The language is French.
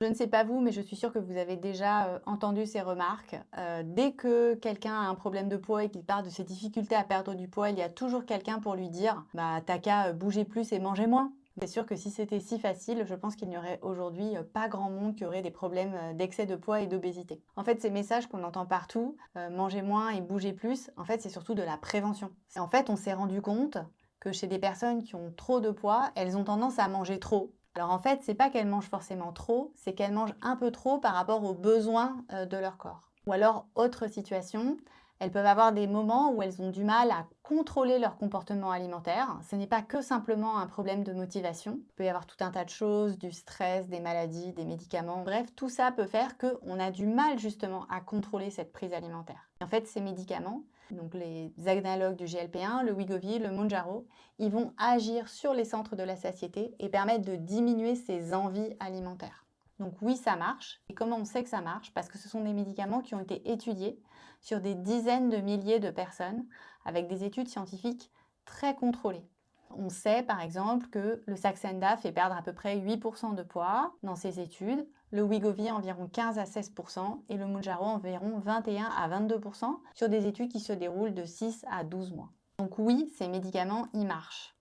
Je ne sais pas vous, mais je suis sûre que vous avez déjà entendu ces remarques. Dès que quelqu'un a un problème de poids et qu'il parle de ses difficultés à perdre du poids, il y a toujours quelqu'un pour lui dire bah, t'as qu'à bouger plus et manger moins. C'est sûr que si c'était si facile, je pense qu'il n'y aurait aujourd'hui pas grand monde qui aurait des problèmes d'excès de poids et d'obésité. En fait, ces messages qu'on entend partout, manger moins et bouger plus, en fait, c'est surtout de la prévention. En fait, on s'est rendu compte que chez des personnes qui ont trop de poids, elles ont tendance à manger trop. Alors en fait, c'est pas qu'elles mangent forcément trop, c'est qu'elles mangent un peu trop par rapport aux besoins de leur corps. Ou alors, autre situation, elles peuvent avoir des moments où elles ont du mal à contrôler leur comportement alimentaire. Ce n'est pas que simplement un problème de motivation. Il peut y avoir tout un tas de choses, du stress, des maladies, des médicaments. Bref, tout ça peut faire qu'on a du mal justement à contrôler cette prise alimentaire. En fait, ces médicaments, donc les analogues du GLP-1, le Wegovy, le Mounjaro, ils vont agir sur les centres de la satiété et permettre de diminuer ces envies alimentaires. Donc oui, ça marche. Et comment on sait que ça marche? Parce que ce sont des médicaments qui ont été étudiés sur des dizaines de milliers de personnes avec des études scientifiques très contrôlées. On sait par exemple que le Saxenda fait perdre à peu près 8% de poids dans ces études, le Wegovy environ 15 à 16% et le Mounjaro environ 21 à 22% sur des études qui se déroulent de 6 à 12 mois. Donc oui, ces médicaments, ils marchent.